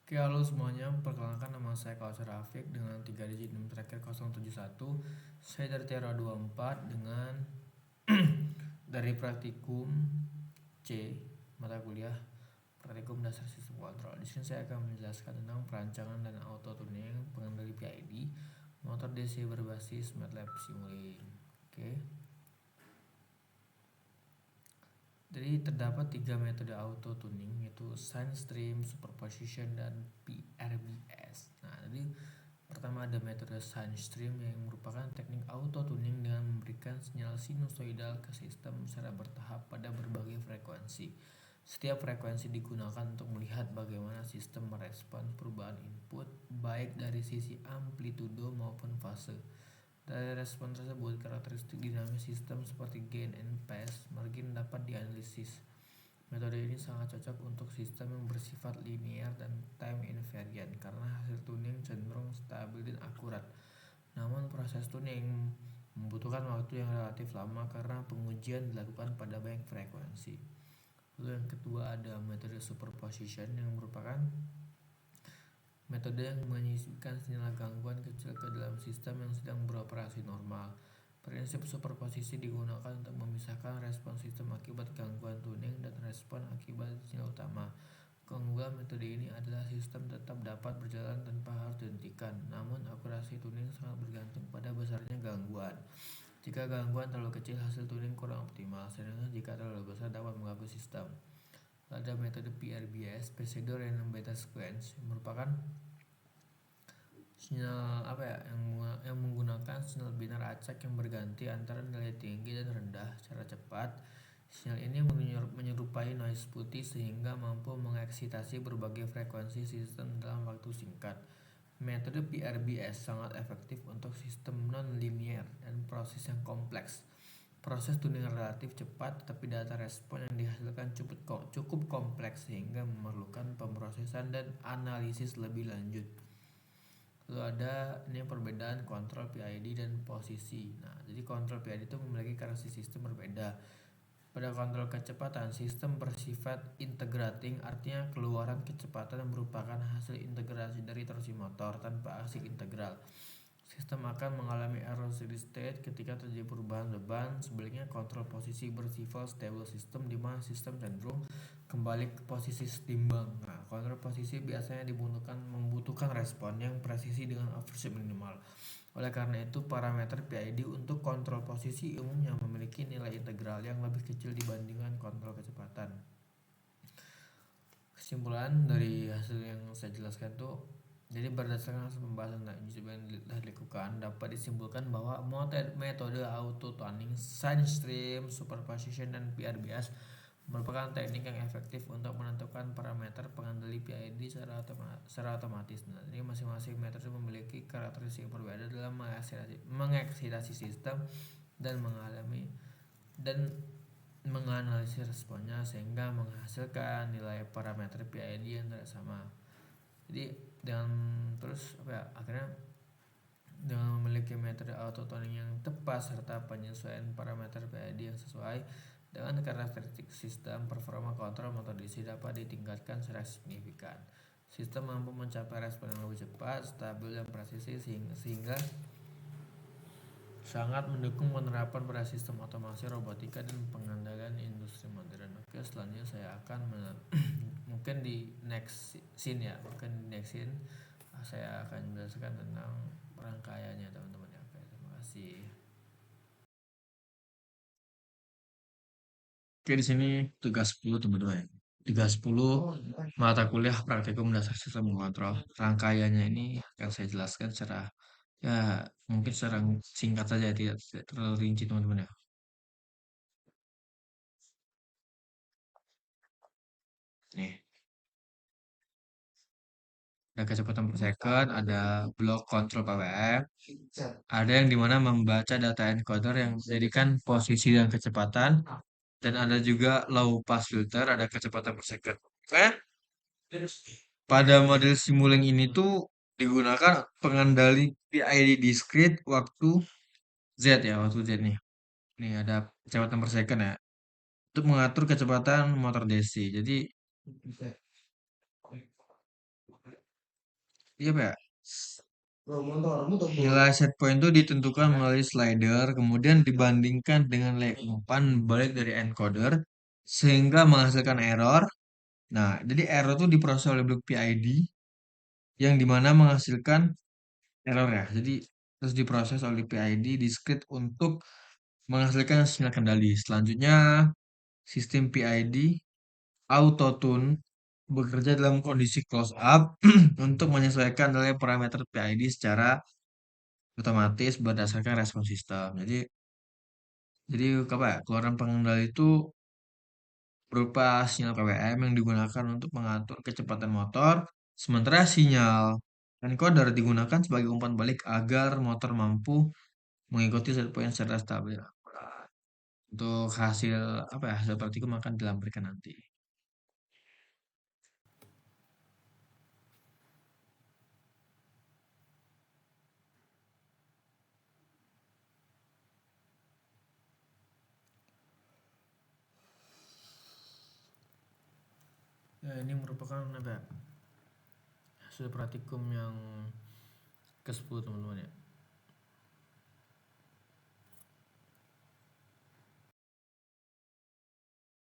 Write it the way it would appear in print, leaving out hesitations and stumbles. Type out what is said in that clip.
Oke, halo semuanya. Perkenalkan nama saya Kausar Rafiq dengan 3 digit NIM terakhir 071. Saya dari Tera 24 dengan dari praktikum C, mata kuliah praktikum dasar sistem kontrol. Di sini saya akan menjelaskan tentang perancangan dan auto tuning pengendali PID motor DC berbasis MATLAB Simulink. Oke. Jadi terdapat tiga metode auto tuning yaitu SunStream, Superposition, dan PRBS. Nah, jadi pertama ada metode SunStream yang merupakan teknik auto tuning dengan memberikan sinyal sinusoidal ke sistem secara bertahap pada berbagai frekuensi. Setiap frekuensi digunakan untuk melihat bagaimana sistem merespon perubahan input baik dari sisi amplitudo maupun fase. Dari respon tersebut, karakteristik dinamis sistem seperti gain and phase margin dapat dianalisis. Metode ini sangat cocok untuk sistem yang bersifat linear dan time invariant karena hasil tuning cenderung stabil dan akurat. Namun proses tuning membutuhkan waktu yang relatif lama karena pengujian dilakukan pada banyak frekuensi. Lalu yang kedua ada metode superposition yang merupakan metode yang menyisipkan sinyal gangguan kecil ke dalam sistem yang sedang beroperasi normal. Prinsip superposisi digunakan untuk memisahkan respon sistem akibat gangguan tuning dan respon akibat sinyal utama. Keunggulan metode ini adalah sistem tetap dapat berjalan tanpa harus dihentikan, namun akurasi tuning sangat bergantung pada besarnya gangguan. Jika gangguan terlalu kecil, hasil tuning kurang optimal, sedangkan jika terlalu besar dapat mengganggu sistem. Ada metode PRBS, Pseudo Random Beta Sequence, yang merupakan sinyal yang menggunakan sinyal binar acak yang berganti antara nilai tinggi dan rendah secara cepat. Sinyal ini menyerupai noise putih sehingga mampu mengeksitasi berbagai frekuensi sistem dalam waktu singkat. Metode PRBS sangat efektif untuk sistem non-linear dan proses yang kompleks. Proses tuning relatif cepat, tetapi data respon yang dihasilkan cukup kompleks sehingga memerlukan pemrosesan dan analisis lebih lanjut. Lalu ada ini perbedaan kontrol PID dan posisi. Nah, jadi kontrol PID itu memiliki karakteristik sistem berbeda. Pada kontrol kecepatan, sistem bersifat integrating, artinya keluaran kecepatan merupakan hasil integrasi dari torsi motor tanpa aksi integral. Sistem akan mengalami error steady state ketika terjadi perubahan beban. Sebaliknya, kontrol posisi bersifat stable system di mana sistem cenderung kembali ke posisi setimbang. Nah, kontrol posisi biasanya membutuhkan respon yang presisi dengan average minimal. Oleh karena itu, parameter PID untuk kontrol posisi umumnya memiliki nilai integral yang lebih kecil dibandingkan kontrol kecepatan. Kesimpulan dari hasil yang saya jelaskan itu, jadi berdasarkan hasil pembahasan yang dilakukan dapat disimpulkan bahwa metode auto tuning, SunStream, superposition, dan PRBS merupakan teknik yang efektif untuk menentukan parameter pengendali PID secara otomatis. Nah, jadi masing-masing metode memiliki karakteristik yang berbeda dalam mengeksitasi sistem dan menganalisis responnya sehingga menghasilkan nilai parameter PID yang tidak sama. Jadi dengan akhirnya dengan memiliki metode auto tuning yang tepat serta penyesuaian parameter PID yang sesuai dengan karakteristik sistem, performa kontrol motor DC dapat ditingkatkan secara signifikan. Sistem mampu mencapai respon yang lebih cepat, stabil, dan presisi sehingga sangat mendukung penerapan pada sistem otomasi robotika dan pengendalian industri modern. Oke, selanjutnya saya akan mungkin di next scene saya akan menjelaskan tentang rangkaiannya teman-teman ya. Oke, terima kasih. Oke, di sini tugas 10 teman-teman. Tugas 10 mata kuliah praktikum dasar sistem mengontrol. Rangkaiannya ini akan saya jelaskan secara ya mungkin secara singkat saja, tidak terlalu rinci teman-teman ya. Nih, ada kecepatan per second, ada blok kontrol PWM, ada yang dimana membaca data encoder yang menjadikan posisi dan kecepatan, dan ada juga low pass filter, ada kecepatan per second. Oke, pada model Simulink ini tuh digunakan pengendali PID discrete waktu Z ya, waktu Z nih. Nih ada kecepatan per second ya, untuk mengatur kecepatan motor DC. Jadi Iya Pak. Nilai set point itu ditentukan melalui slider, kemudian dibandingkan dengan leg umpan balik dari encoder, sehingga menghasilkan error. Nah, jadi error itu diproses oleh blok PID, yang dimana menghasilkan error ya. Jadi terus diproses oleh PID discrete untuk menghasilkan sinyal kendali. Selanjutnya, sistem PID auto tune bekerja dalam kondisi close up untuk menyesuaikan nilai parameter PID secara otomatis berdasarkan respon sistem. Jadi apa ya? Keluaran pengendali itu berupa sinyal PWM yang digunakan untuk mengatur kecepatan motor, sementara sinyal encoder digunakan sebagai umpan balik agar motor mampu mengikuti set point secara stabil. Untuk hasil apa ya? Hasil praktikum akan dilampirkan nanti. Ya, ini merupakan apa ya? Hasil praktikum yang ke-10 teman-teman ya.